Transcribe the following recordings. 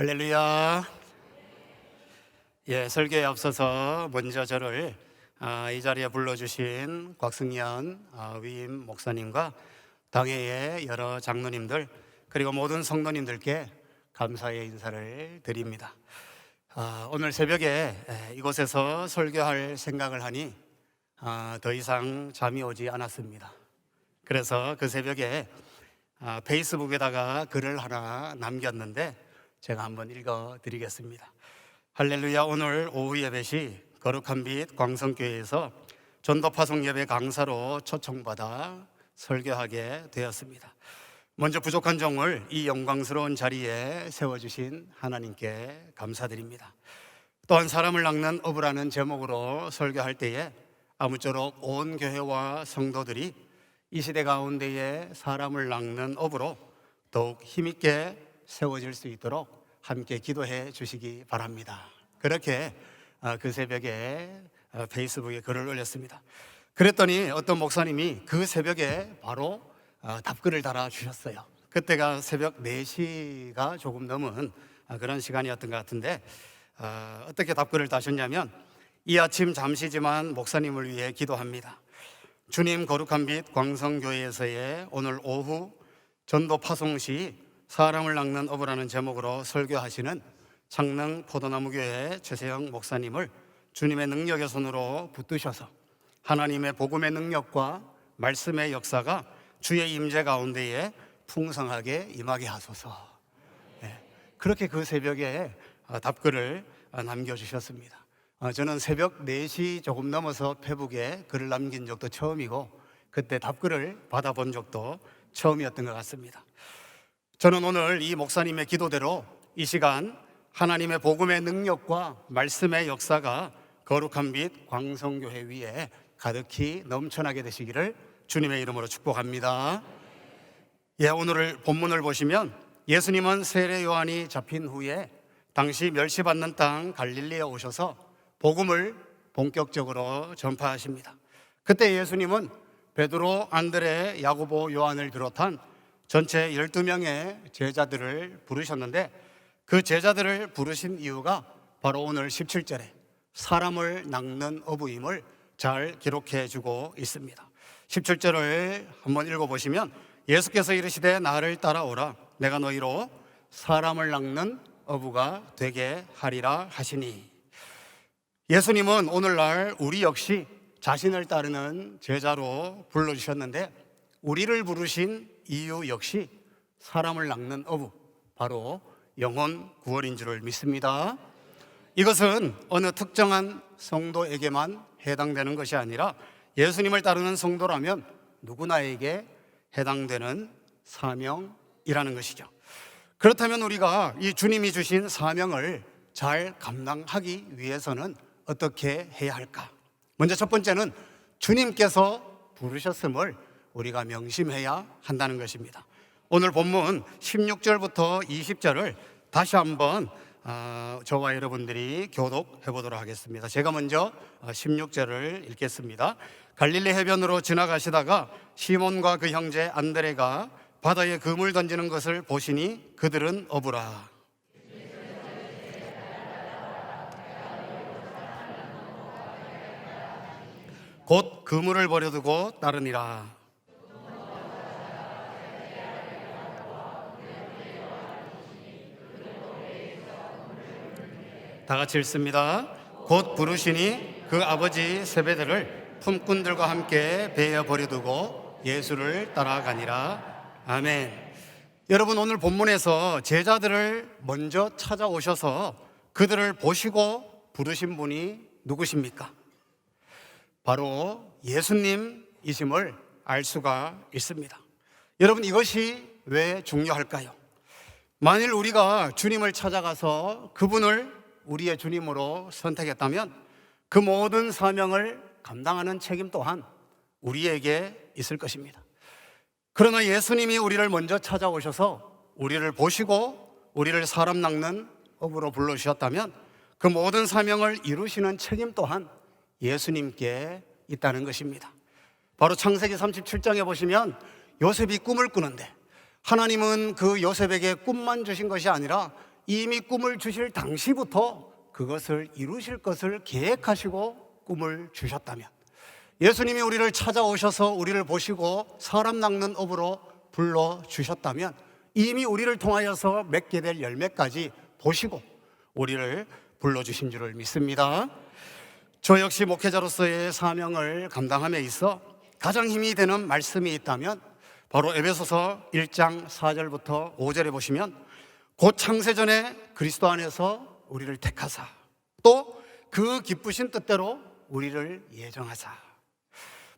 할렐루야. 설교에 앞서서 먼저 저를 이 자리에 불러주신 곽승현 위임 목사님과 당회의 여러 장로님들 그리고 모든 성도님들께 감사의 인사를 드립니다. 오늘 새벽에 이곳에서 설교할 생각을 하니 더 이상 잠이 오지 않았습니다. 그래서 그 새벽에 페이스북에다가 글을 하나 남겼는데 제가 한번 읽어드리겠습니다. 할렐루야. 오늘 오후 예배시 거룩한 빛 광성교회에서 전도파송 예배 강사로 초청받아 설교하게 되었습니다. 먼저 부족한 종을 이 영광스러운 자리에 세워주신 하나님께 감사드립니다. 또한 사람을 낚는 어부라는 제목으로 설교할 때에 아무쪼록 온 교회와 성도들이 이 시대 가운데에 사람을 낚는 어부로 더욱 힘있게 세워질 수 있도록 함께 기도해 주시기 바랍니다. 그렇게 그 새벽에 페이스북에 글을 올렸습니다. 그랬더니 어떤 목사님이 그 새벽에 바로 답글을 달아주셨어요. 그때가 새벽 4시가 조금 넘은 그런 시간이었던 것 같은데 어떻게 답글을 다셨냐면, 이 아침 잠시지만 목사님을 위해 기도합니다. 주님 거룩한 빛 광성교회에서의 오늘 오후 전도 파송 시 사람을 낚는 어부라는 제목으로 설교하시는 창릉 포도나무교회 최세영 목사님을 주님의 능력의 손으로 붙드셔서 하나님의 복음의 능력과 말씀의 역사가 주의 임재 가운데에 풍성하게 임하게 하소서. 그렇게 그 새벽에 답글을 남겨주셨습니다. 저는 새벽 4시 조금 넘어서 페북에 글을 남긴 적도 처음이고 그때 답글을 받아본 적도 처음이었던 것 같습니다. 저는 오늘 이 목사님의 기도대로 이 시간 하나님의 복음의 능력과 말씀의 역사가 거룩한 빛 광성교회 위에 가득히 넘쳐나게 되시기를 주님의 이름으로 축복합니다. 오늘 본문을 보시면 예수님은 세례 요한이 잡힌 후에 당시 멸시받는 땅 갈릴리에 오셔서 복음을 본격적으로 전파하십니다. 그때 예수님은 베드로, 안드레, 야고보, 요한을 비롯한 전체 12명의 제자들을 부르셨는데 그 제자들을 부르신 이유가 바로 오늘 17절에 사람을 낚는 어부임을 잘 기록해 주고 있습니다. 17절을 한번 읽어보시면 예수께서 이르시되 나를 따라오라 내가 너희로 사람을 낚는 어부가 되게 하리라 하시니, 예수님은 오늘날 우리 역시 자신을 따르는 제자로 불러주셨는데 우리를 부르신 이유 역시 사람을 낚는 어부, 바로 영혼 구원인 줄 믿습니다. 이것은 어느 특정한 성도에게만 해당되는 것이 아니라 예수님을 따르는 성도라면 누구나에게 해당되는 사명이라는 것이죠. 그렇다면 우리가 이 주님이 주신 사명을 잘 감당하기 위해서는 어떻게 해야 할까? 먼저 첫 번째는 주님께서 부르셨음을 우리가 명심해야 한다는 것입니다. 오늘 본문 16절부터 20절을 다시 한번 저와 여러분들이 교독해 보도록 하겠습니다. 제가 먼저 16절을 읽겠습니다. 갈릴리 해변으로 지나가시다가 시몬과 그 형제 안드레가 바다에 그물 던지는 것을 보시니 그들은 어부라. 곧 그물을 버려두고 따르니라. 다 같이 읽습니다. 곧 부르시니 그 아버지 세베대를 품꾼들과 함께 배에 버려두고 예수를 따라가니라. 아멘. 여러분, 오늘 본문에서 제자들을 먼저 찾아오셔서 그들을 보시고 부르신 분이 누구십니까? 바로 예수님이심을 알 수가 있습니다. 여러분, 이것이 왜 중요할까요? 만일 우리가 주님을 찾아가서 그분을 우리의 주님으로 선택했다면 그 모든 사명을 감당하는 책임 또한 우리에게 있을 것입니다. 그러나 예수님이 우리를 먼저 찾아오셔서 우리를 보시고 우리를 사람 낚는 어부로 불러주셨다면 그 모든 사명을 이루시는 책임 또한 예수님께 있다는 것입니다. 바로 창세기 37장에 보시면 요셉이 꿈을 꾸는데 하나님은 그 요셉에게 꿈만 주신 것이 아니라 이미 꿈을 주실 당시부터 그것을 이루실 것을 계획하시고 꿈을 주셨다면, 예수님이 우리를 찾아오셔서 우리를 보시고 사람 낚는 업으로 불러주셨다면 이미 우리를 통하여서 맺게 될 열매까지 보시고 우리를 불러주신 줄을 믿습니다. 저 역시 목회자로서의 사명을 감당함에 있어 가장 힘이 되는 말씀이 있다면 바로 에베소서 1장 4절부터 5절에 보시면, 곧 창세전에 그리스도 안에서 우리를 택하사 또 그 기쁘신 뜻대로 우리를 예정하사,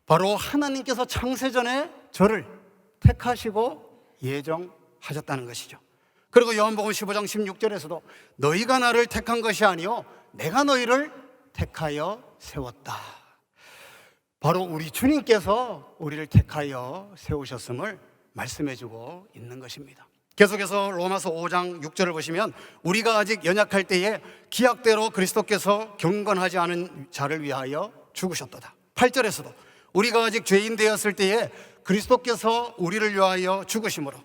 바로 하나님께서 창세전에 저를 택하시고 예정하셨다는 것이죠. 그리고 요한복음 15장 16절에서도 너희가 나를 택한 것이 아니요 내가 너희를 택하여 세웠다. 바로 우리 주님께서 우리를 택하여 세우셨음을 말씀해주고 있는 것입니다. 계속해서 로마서 5장 6절을 보시면, 우리가 아직 연약할 때에 기약대로 그리스도께서 경건하지 않은 자를 위하여 죽으셨도다. 8절에서도 우리가 아직 죄인 되었을 때에 그리스도께서 우리를 위하여 죽으심으로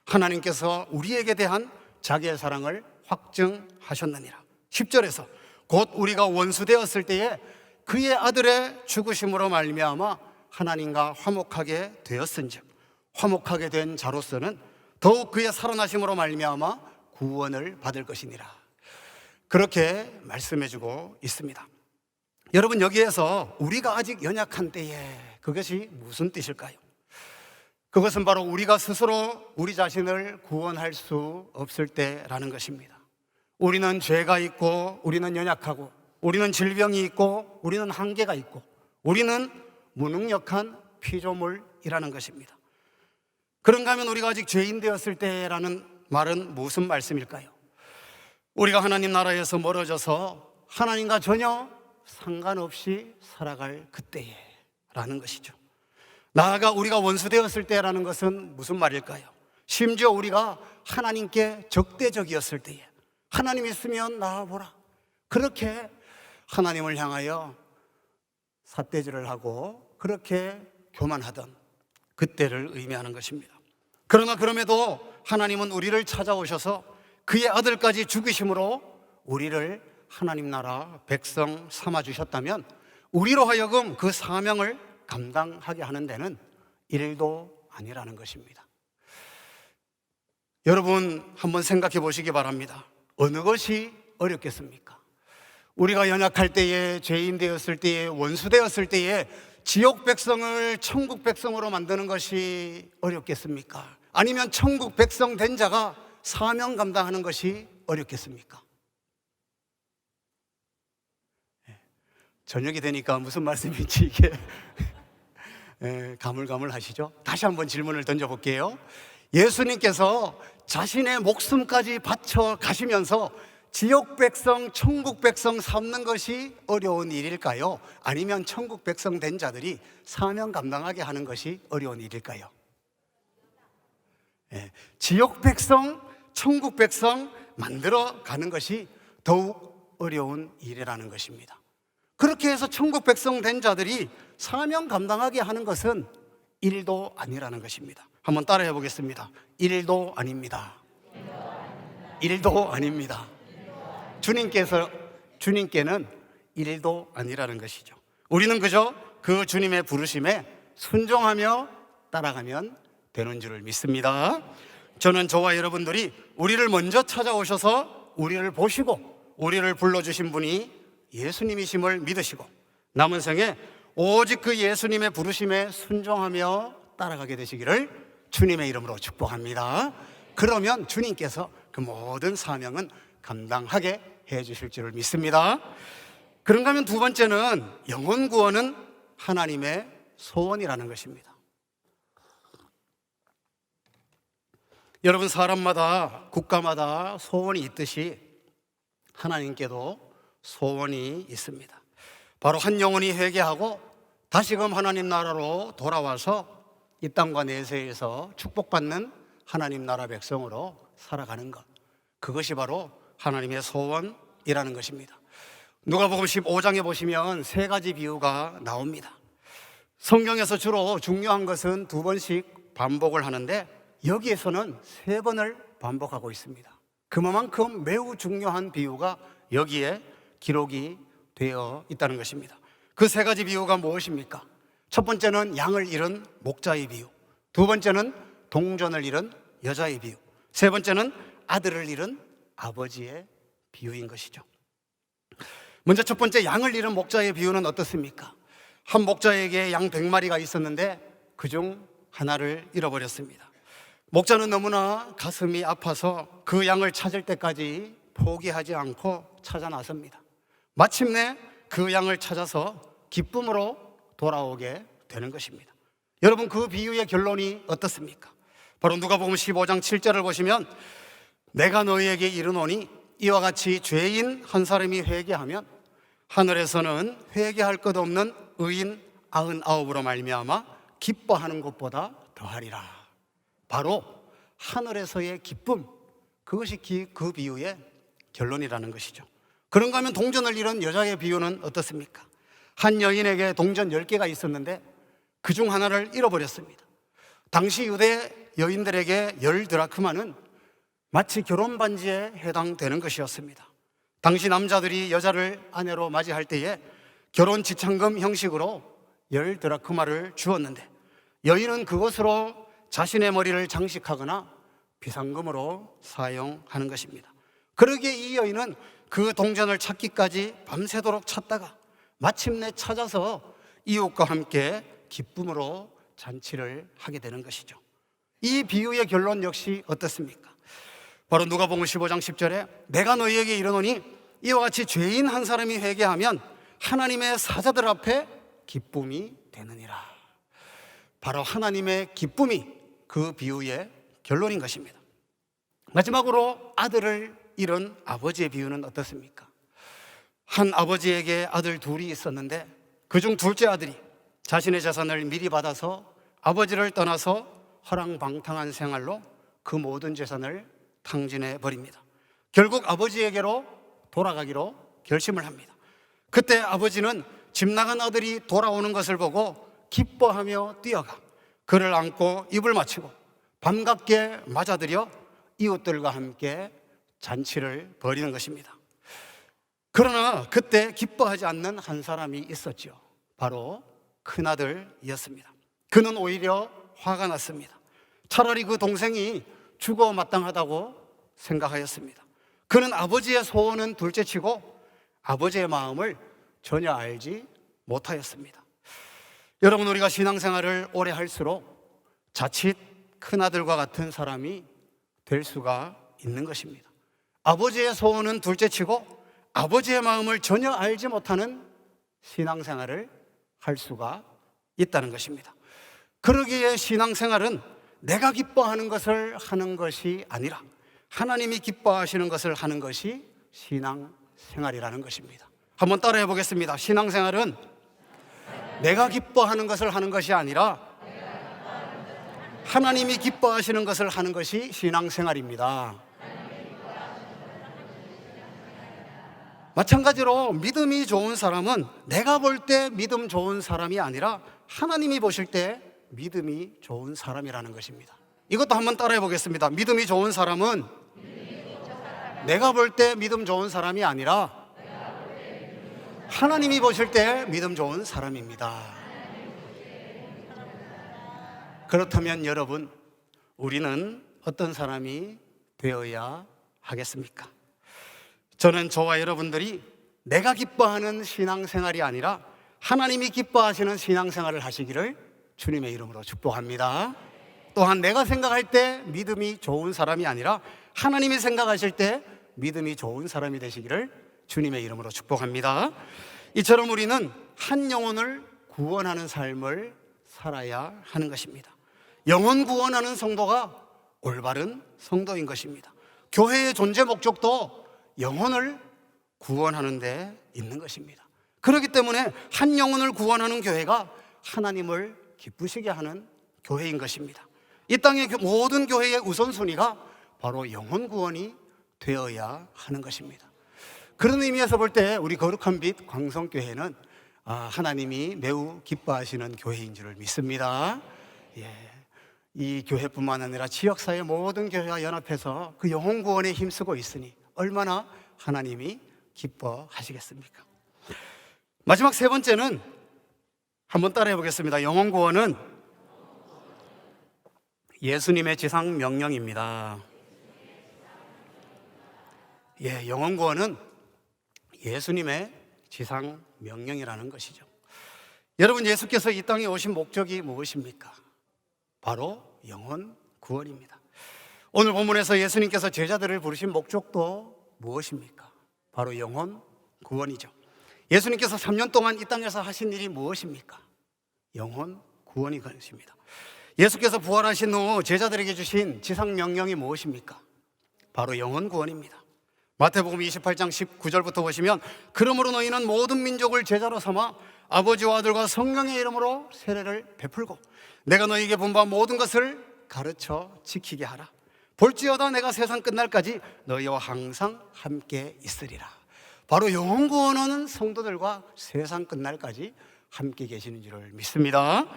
하나님께서 우리에게 대한 자기의 사랑을 확증하셨느니라. 10절에서 곧 우리가 원수 되었을 때에 그의 아들의 죽으심으로 말미암아 하나님과 화목하게 되었은즉 화목하게 된 자로서는 더욱 그의 살아나심으로 말미암아 구원을 받을 것이니라. 그렇게 말씀해주고 있습니다. 여러분, 여기에서 우리가 아직 연약한 때에, 그것이 무슨 뜻일까요? 그것은 바로 우리가 스스로 우리 자신을 구원할 수 없을 때라는 것입니다. 우리는 죄가 있고, 우리는 연약하고, 우리는 질병이 있고, 우리는 한계가 있고, 우리는 무능력한 피조물이라는 것입니다. 그런가 하면 우리가 아직 죄인 되었을 때라는 말은 무슨 말씀일까요? 우리가 하나님 나라에서 멀어져서 하나님과 전혀 상관없이 살아갈 그때에 라는 것이죠. 나아가 우리가 원수 되었을 때라는 것은 무슨 말일까요? 심지어 우리가 하나님께 적대적이었을 때에, 하나님 있으면 나와보라, 그렇게 하나님을 향하여 삿대질을 하고 그렇게 교만하던 그때를 의미하는 것입니다. 그러나 그럼에도 하나님은 우리를 찾아오셔서 그의 아들까지 죽이심으로 우리를 하나님 나라 백성 삼아주셨다면, 우리로 하여금 그 사명을 감당하게 하는 데는 일도 아니라는 것입니다. 여러분, 한번 생각해 보시기 바랍니다. 어느 것이 어렵겠습니까? 우리가 연약할 때에, 죄인 되었을 때에, 원수 되었을 때에 지옥 백성을 천국 백성으로 만드는 것이 어렵겠습니까? 아니면 천국 백성 된 자가 사명 감당하는 것이 어렵겠습니까? 저녁이 되니까 무슨 말씀인지 이게 가물가물하시죠? 다시 한번 질문을 던져볼게요. 예수님께서 자신의 목숨까지 바쳐 가시면서 지옥 백성, 천국 백성 삼는 것이 어려운 일일까요? 아니면 천국 백성 된 자들이 사명 감당하게 하는 것이 어려운 일일까요? 지옥 백성, 천국 백성 만들어 가는 것이 더욱 어려운 일이라는 것입니다. 그렇게 해서 천국 백성 된 자들이 사명 감당하게 하는 것은 일도 아니라는 것입니다. 한번 따라해 보겠습니다. 일도 아닙니다. 일도 아닙니다. 주님께는 일도 아니라는 것이죠. 우리는 그저 그 주님의 부르심에 순종하며 따라가면 되는 줄을 믿습니다. 저는 저와 여러분들이 우리를 먼저 찾아오셔서 우리를 보시고 우리를 불러주신 분이 예수님이심을 믿으시고 남은 생에 오직 그 예수님의 부르심에 순종하며 따라가게 되시기를 주님의 이름으로 축복합니다. 그러면 주님께서 그 모든 사명은 감당하게 해 주실 줄을 믿습니다. 그런가 하면 두 번째는 영혼 구원은 하나님의 소원이라는 것입니다. 여러분, 사람마다 국가마다 소원이 있듯이 하나님께도 소원이 있습니다. 바로 한 영혼이 회개하고 다시금 하나님 나라로 돌아와서 이 땅과 내세에서 축복받는 하나님 나라 백성으로 살아가는 것, 그것이 바로 하나님의 소원이라는 것입니다. 누가복음 15장에 보시면 세 가지 비유가 나옵니다. 성경에서 주로 중요한 것은 두 번씩 반복을 하는데 여기에서는 세 번을 반복하고 있습니다. 그만큼 매우 중요한 비유가 여기에 기록이 되어 있다는 것입니다. 그 세 가지 비유가 무엇입니까? 첫 번째는 양을 잃은 목자의 비유, 두 번째는 동전을 잃은 여자의 비유, 세 번째는 아들을 잃은 아버지의 비유인 것이죠. 먼저 첫 번째 양을 잃은 목자의 비유는 어떻습니까? 한 목자에게 양 100마리가 있었는데 그중 하나를 잃어버렸습니다. 목자는 너무나 가슴이 아파서 그 양을 찾을 때까지 포기하지 않고 찾아 나섭니다. 마침내 그 양을 찾아서 기쁨으로 돌아오게 되는 것입니다. 여러분, 그 비유의 결론이 어떻습니까? 바로 누가복음 15장 7절을 보시면 내가 너희에게 이르노니 이와 같이 죄인 한 사람이 회개하면 하늘에서는 회개할 것 없는 의인 99으로 말미암아 기뻐하는 것보다 더하리라. 바로 하늘에서의 기쁨, 그것이 그 비유의 결론이라는 것이죠. 그런가 하면 동전을 잃은 여자의 비유는 어떻습니까? 한 여인에게 동전 10개가 있었는데 그중 하나를 잃어버렸습니다. 당시 유대 여인들에게 10드라크마는 마치 결혼 반지에 해당되는 것이었습니다. 당시 남자들이 여자를 아내로 맞이할 때에 결혼 지참금 형식으로 10드라크마를 주었는데 여인은 그것으로 자신의 머리를 장식하거나 비상금으로 사용하는 것입니다. 그러기에 이 여인은 그 동전을 찾기까지 밤새도록 찾다가 마침내 찾아서 이웃과 함께 기쁨으로 잔치를 하게 되는 것이죠. 이 비유의 결론 역시 어떻습니까? 바로 누가복음 15장 10절에 내가 너희에게 이르노니 이와 같이 죄인 한 사람이 회개하면 하나님의 사자들 앞에 기쁨이 되느니라. 바로 하나님의 기쁨이 그 비유의 결론인 것입니다. 마지막으로 아들을 잃은 아버지의 비유는 어떻습니까? 한 아버지에게 아들 둘이 있었는데 그중 둘째 아들이 자신의 재산을 미리 받아서 아버지를 떠나서 허랑방탕한 생활로 그 모든 재산을 탕진해 버립니다. 결국 아버지에게로 돌아가기로 결심을 합니다. 그때 아버지는 집 나간 아들이 돌아오는 것을 보고 기뻐하며 뛰어가 그를 안고 입을 맞추고 반갑게 맞아들여 이웃들과 함께 잔치를 벌이는 것입니다. 그러나 그때 기뻐하지 않는 한 사람이 있었죠. 바로 큰아들이었습니다. 그는 오히려 화가 났습니다. 차라리 그 동생이 죽어 마땅하다고 생각하였습니다. 그는 아버지의 소원은 둘째치고 아버지의 마음을 전혀 알지 못하였습니다. 여러분, 우리가 신앙생활을 오래 할수록 자칫 큰아들과 같은 사람이 될 수가 있는 것입니다. 아버지의 소원은 둘째치고 아버지의 마음을 전혀 알지 못하는 신앙생활을 할 수가 있다는 것입니다. 그러기에 신앙생활은 내가 기뻐하는 것을 하는 것이 아니라 하나님이 기뻐하시는 것을 하는 것이 신앙생활이라는 것입니다. 한번 따라해 보겠습니다. 신앙생활은 내가 기뻐하는 것을 하는 것이 아니라 하나님이 기뻐하시는 것을 하는 것이 신앙생활입니다. 마찬가지로 믿음이 좋은 사람은 내가 볼 때 믿음 좋은 사람이 아니라 하나님이 보실 때 믿음이 좋은 사람이라는 것입니다. 이것도 한번 따라해 보겠습니다. 믿음이 좋은 사람은 내가 볼 때 믿음 좋은 사람이 아니라 하나님이 보실 때 믿음 좋은 사람입니다. 그렇다면 여러분, 우리는 어떤 사람이 되어야 하겠습니까? 저는 저와 여러분들이 내가 기뻐하는 신앙생활이 아니라 하나님이 기뻐하시는 신앙생활을 하시기를 주님의 이름으로 축복합니다. 또한 내가 생각할 때 믿음이 좋은 사람이 아니라 하나님이 생각하실 때 믿음이 좋은 사람이 되시기를 주님의 이름으로 축복합니다. 이처럼 우리는 한 영혼을 구원하는 삶을 살아야 하는 것입니다. 영혼 구원하는 성도가 올바른 성도인 것입니다. 교회의 존재 목적도 영혼을 구원하는 데 있는 것입니다. 그렇기 때문에 한 영혼을 구원하는 교회가 하나님을 기쁘시게 하는 교회인 것입니다. 이 땅의 모든 교회의 우선순위가 바로 영혼 구원이 되어야 하는 것입니다. 그런 의미에서 볼 때 우리 거룩한 빛 광성교회는 하나님이 매우 기뻐하시는 교회인 줄을 믿습니다. 이 교회뿐만 아니라 지역사회 모든 교회와 연합해서 그 영혼 구원에 힘쓰고 있으니 얼마나 하나님이 기뻐하시겠습니까? 마지막 세 번째는 한번 따라해 보겠습니다. 영혼 구원은 예수님의 지상 명령입니다. 영혼 구원은 예수님의 지상 명령이라는 것이죠. 여러분, 예수께서 이 땅에 오신 목적이 무엇입니까? 바로 영혼 구원입니다. 오늘 본문에서 예수님께서 제자들을 부르신 목적도 무엇입니까? 바로 영혼 구원이죠. 예수님께서 3년 동안 이 땅에서 하신 일이 무엇입니까? 영혼 구원이 것입니다. 예수께서 부활하신 후 제자들에게 주신 지상 명령이 무엇입니까? 바로 영혼 구원입니다. 마태복음 28장 19절부터 보시면, 그러므로 너희는 모든 민족을 제자로 삼아 아버지와 아들과 성령의 이름으로 세례를 베풀고 내가 너희에게 분부한 모든 것을 가르쳐 지키게 하라. 볼지어다 내가 세상 끝날까지 너희와 항상 함께 있으리라. 바로 영혼 구원은 성도들과 세상 끝날까지 함께 계시는 줄을 믿습니다.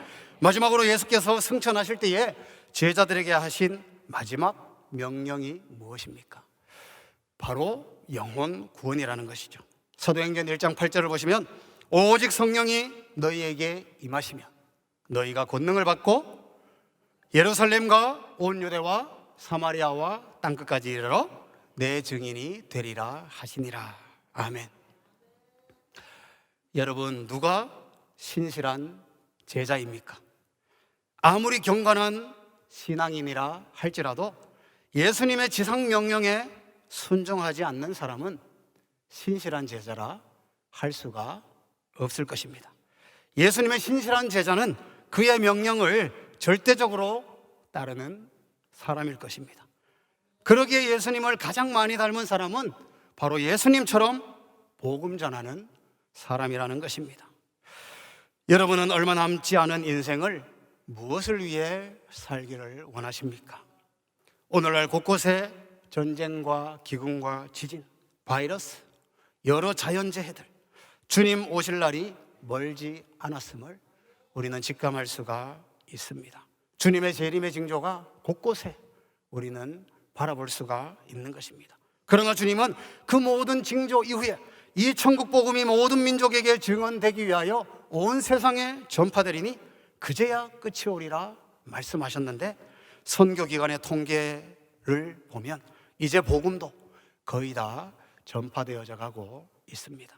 마지막으로 예수께서 승천하실 때에 제자들에게 하신 마지막 명령이 무엇입니까? 바로 영혼 구원이라는 것이죠. 사도행전 1장 8절을 보시면, 오직 성령이 너희에게 임하시면 너희가 권능을 받고 예루살렘과 온 유대와 사마리아와 땅끝까지 이르러 내 증인이 되리라 하시니라. 아멘. 여러분, 누가 신실한 제자입니까? 아무리 경건한 신앙인이라 할지라도 예수님의 지상 명령에 순종하지 않는 사람은 신실한 제자라 할 수가 없을 것입니다. 예수님의 신실한 제자는 그의 명령을 절대적으로 따르는 사람일 것입니다. 그러기에 예수님을 가장 많이 닮은 사람은 바로 예수님처럼 복음 전하는 사람이라는 것입니다. 여러분은 얼마 남지 않은 인생을 무엇을 위해 살기를 원하십니까? 오늘날 곳곳에 전쟁과 기근과 지진, 바이러스, 여러 자연재해들, 주님 오실 날이 멀지 않았음을 우리는 직감할 수가 있습니다. 주님의 재림의 징조가 곳곳에 우리는 바라볼 수가 있는 것입니다. 그러나 주님은 그 모든 징조 이후에 이 천국 복음이 모든 민족에게 증언되기 위하여 온 세상에 전파되리니 그제야 끝이 오리라 말씀하셨는데, 선교 기간의 통계를 보면 이제 복음도 거의 다 전파되어져 가고 있습니다.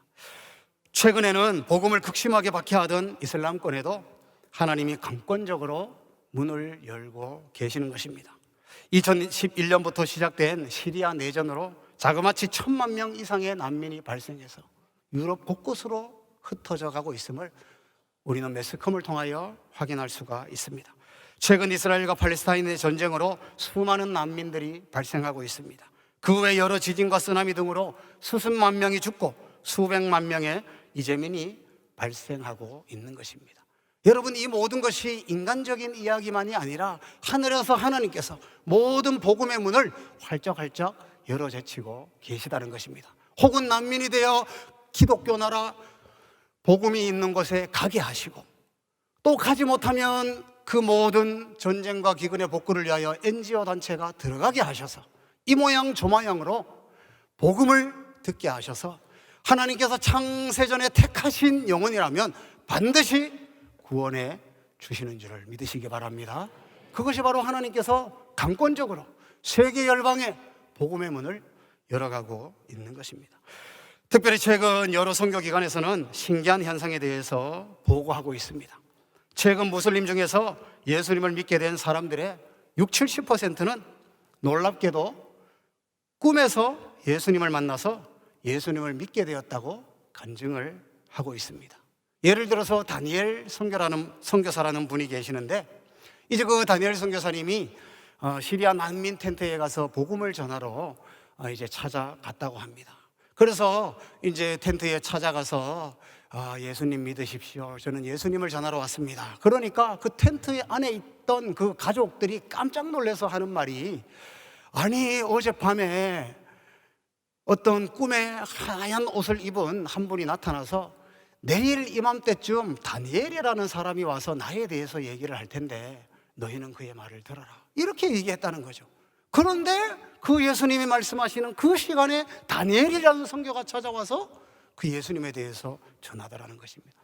최근에는 복음을 극심하게 박해하던 이슬람권에도 하나님이 강권적으로 문을 열고 계시는 것입니다. 2011년부터 시작된 시리아 내전으로 자그마치 1,000만 명 이상의 난민이 발생해서 유럽 곳곳으로 흩어져 가고 있음을 우리는 매스컴을 통하여 확인할 수가 있습니다. 최근 이스라엘과 팔레스타인의 전쟁으로 수많은 난민들이 발생하고 있습니다. 그 외 여러 지진과 쓰나미 등으로 수십만 명이 죽고 수백만 명의 이재민이 발생하고 있는 것입니다. 여러분, 이 모든 것이 인간적인 이야기만이 아니라 하늘에서 하나님께서 모든 복음의 문을 활짝활짝 열어제치고 계시다는 것입니다. 혹은 난민이 되어 기독교 나라 복음이 있는 곳에 가게 하시고, 또 가지 못하면 그 모든 전쟁과 기근의 복구를 위하여 NGO 단체가 들어가게 하셔서 이 모양 저 모양으로 복음을 듣게 하셔서 하나님께서 창세전에 택하신 영혼이라면 반드시 구원해 주시는 줄을 믿으시기 바랍니다. 그것이 바로 하나님께서 강권적으로 세계 열방에 복음의 문을 열어가고 있는 것입니다. 특별히 최근 여러 선교기관에서는 신기한 현상에 대해서 보고하고 있습니다. 최근 무슬림 중에서 예수님을 믿게 된 사람들의 60, 70%는 놀랍게도 꿈에서 예수님을 만나서 예수님을 믿게 되었다고 간증을 하고 있습니다. 예를 들어서 다니엘 선교사라는 분이 계시는데, 이제 그 다니엘 선교사님이 시리아 난민 텐트에 가서 복음을 전하러 이제 찾아갔다고 합니다. 그래서 이제 텐트에 찾아가서 예수님 믿으십시오. 저는 예수님을 전하러 왔습니다. 그러니까 그 텐트 안에 있던 그 가족들이 깜짝 놀라서 하는 말이, 아니 어젯밤에 어떤 꿈에 하얀 옷을 입은 한 분이 나타나서 내일 이맘때쯤 다니엘이라는 사람이 와서 나에 대해서 얘기를 할 텐데 너희는 그의 말을 들어라. 이렇게 얘기했다는 거죠. 그런데 그 예수님이 말씀하시는 그 시간에 다니엘이라는 선교가 찾아와서 그 예수님에 대해서 전하더라는 것입니다.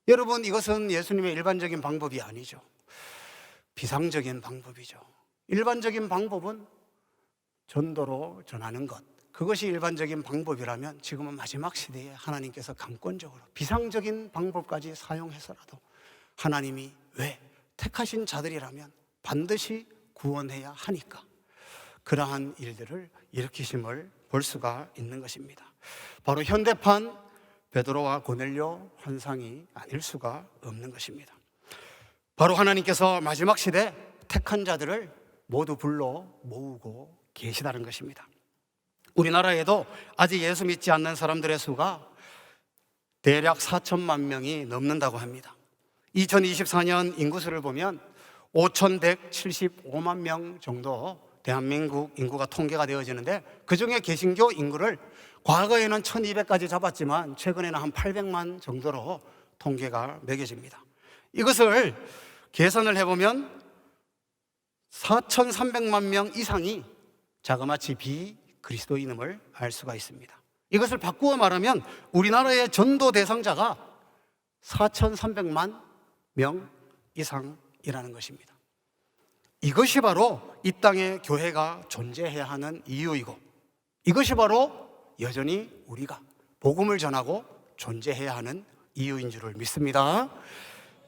여러분, 이것은 예수님의 일반적인 방법이 아니죠. 비상적인 방법이죠. 일반적인 방법은 전도로 전하는 것, 그것이 일반적인 방법이라면 지금은 마지막 시대에 하나님께서 강권적으로 비상적인 방법까지 사용해서라도 하나님이 왜 택하신 자들이라면 반드시 구원해야 하니까 그러한 일들을 일으키심을 볼 수가 있는 것입니다. 바로 현대판 베드로와 고넬료 환상이 아닐 수가 없는 것입니다. 바로 하나님께서 마지막 시대 택한 자들을 모두 불러 모으고 계시다는 것입니다. 우리나라에도 아직 예수 믿지 않는 사람들의 수가 대략 4천만 명이 넘는다고 합니다. 2024년 인구수를 보면 5,175만 명 정도 대한민국 인구가 통계가 되어지는데, 그중에 개신교 인구를 과거에는 1,200까지 잡았지만 최근에는 한 800만 정도로 통계가 매겨집니다. 이것을 계산을 해보면 4,300만 명 이상이 자그마치 비그리스도인임을 알 수가 있습니다. 이것을 바꾸어 말하면 우리나라의 전도 대상자가 4,300만 명 이상이라는 것입니다. 이것이 바로 이 땅에 교회가 존재해야 하는 이유이고, 이것이 바로 여전히 우리가 복음을 전하고 존재해야 하는 이유인 줄을 믿습니다.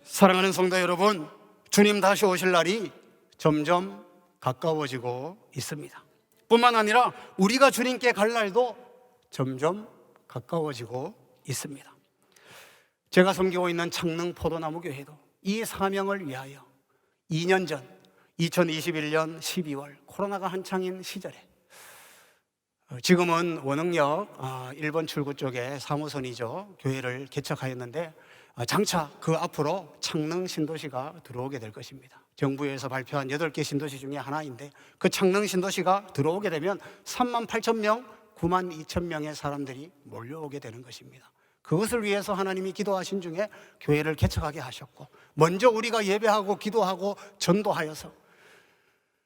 사랑하는 성도 여러분, 주님 다시 오실 날이 점점 가까워지고 있습니다. 뿐만 아니라 우리가 주님께 갈 날도 점점 가까워지고 있습니다. 제가 섬기고 있는 창릉 포도나무 교회도 이 사명을 위하여 2년 전 2021년 12월 코로나가 한창인 시절에 지금은 원흥역 1번 출구 쪽에 사무선이죠, 교회를 개척하였는데 장차 그 앞으로 창릉 신도시가 들어오게 될 것입니다. 정부에서 발표한 8개 신도시 중에 하나인데, 그 창릉 신도시가 들어오게 되면 3만 8천 명, 9만 2천 명의 사람들이 몰려오게 되는 것입니다. 그것을 위해서 하나님이 기도하신 중에 교회를 개척하게 하셨고, 먼저 우리가 예배하고 기도하고 전도하여서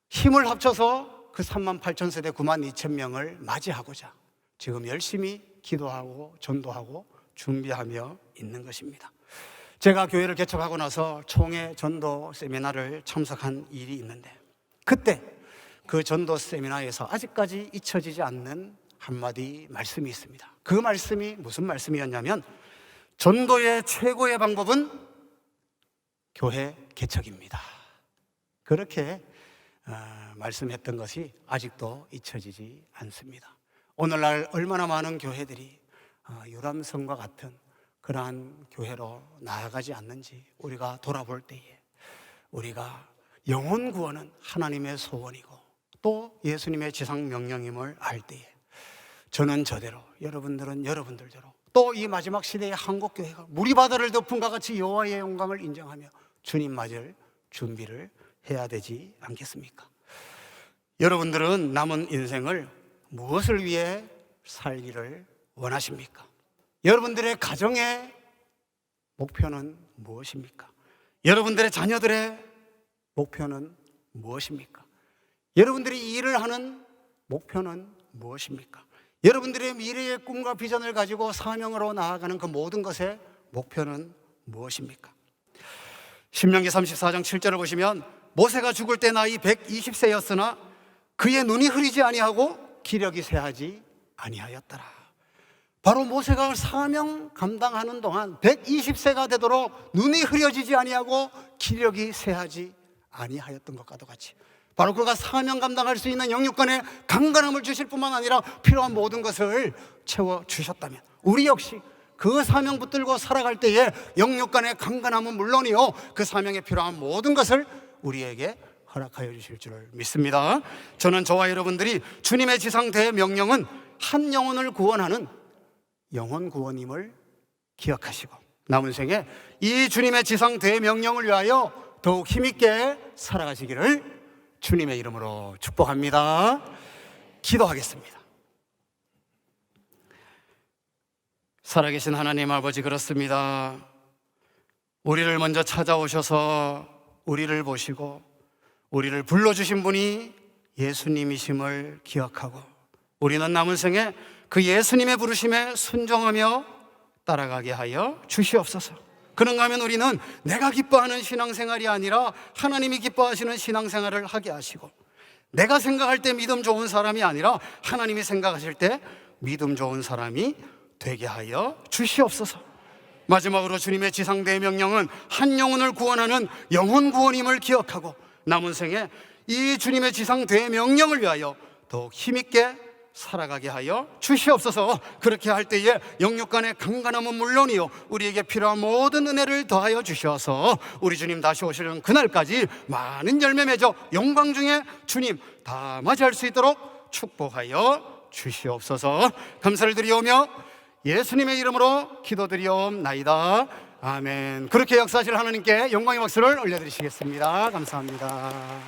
힘을 합쳐서 그 3만 8천 세대 9만 2천 명을 맞이하고자 지금 열심히 기도하고 전도하고 준비하며 있는 것입니다. 제가 교회를 개척하고 나서 총회 전도 세미나를 참석한 일이 있는데, 그때 그 전도 세미나에서 아직까지 잊혀지지 않는 한마디 말씀이 있습니다. 그 말씀이 무슨 말씀이었냐면, 전도의 최고의 방법은 교회 개척입니다. 그렇게 말씀했던 것이 아직도 잊혀지지 않습니다. 오늘날 얼마나 많은 교회들이 유람선과 같은 그러한 교회로 나아가지 않는지 우리가 돌아볼 때에, 우리가 영혼 구원은 하나님의 소원이고 또 예수님의 지상 명령임을 알 때에 저는 저대로, 여러분들은 여러분들대로, 또 이 마지막 시대의 한국교회가 무리바다를 덮은 것 같이 여호와의 영광을 인정하며 주님 맞을 준비를 해야 되지 않겠습니까? 여러분들은 남은 인생을 무엇을 위해 살기를 원하십니까? 여러분들의 가정의 목표는 무엇입니까? 여러분들의 자녀들의 목표는 무엇입니까? 여러분들이 일을 하는 목표는 무엇입니까? 여러분들의 미래의 꿈과 비전을 가지고 사명으로 나아가는 그 모든 것의 목표는 무엇입니까? 신명기 34장 7절을 보시면, 모세가 죽을 때 나이 120세였으나 그의 눈이 흐리지 아니하고 기력이 쇠하지 아니하였더라. 바로 모세가 사명 감당하는 동안 120세가 되도록 눈이 흐려지지 아니하고 기력이 쇠하지 아니하였던 것과도 같이, 바로 그가 사명 감당할 수 있는 영육간의 강건함을 주실 뿐만 아니라 필요한 모든 것을 채워주셨다면, 우리 역시 그 사명 붙들고 살아갈 때에 영육간의 강건함은 물론이요, 그 사명에 필요한 모든 것을 우리에게 허락하여 주실 줄을 믿습니다. 저는 저와 여러분들이 주님의 지상 대명령은 한 영혼을 구원하는 영혼 구원임을 기억하시고 남은 생에 이 주님의 지상 대명령을 위하여 더욱 힘있게 살아가시기를 주님의 이름으로 축복합니다. 기도하겠습니다. 살아계신 하나님 아버지, 그렇습니다. 우리를 먼저 찾아오셔서 우리를 보시고 우리를 불러주신 분이 예수님이심을 기억하고 우리는 남은 생에 그 예수님의 부르심에 순종하며 따라가게 하여 주시옵소서. 그런가 하면 우리는 내가 기뻐하는 신앙생활이 아니라 하나님이 기뻐하시는 신앙생활을 하게 하시고, 내가 생각할 때 믿음 좋은 사람이 아니라 하나님이 생각하실 때 믿음 좋은 사람이 되게 하여 주시옵소서. 마지막으로 주님의 지상대의 명령은 한 영혼을 구원하는 영혼 구원임을 기억하고 남은 생에 이 주님의 지상대의 명령을 위하여 더욱 힘있게 살아가게 하여 주시옵소서. 그렇게 할 때에 영육간의 강간함은 물론이요 우리에게 필요한 모든 은혜를 더하여 주셔서 우리 주님 다시 오시는 그날까지 많은 열매 맺어 영광 중에 주님 다 맞이할 수 있도록 축복하여 주시옵소서. 감사를 드리오며 예수님의 이름으로 기도드리옵나이다. 아멘. 그렇게 역사하실 하나님께 영광의 박수를 올려드리시겠습니다. 감사합니다.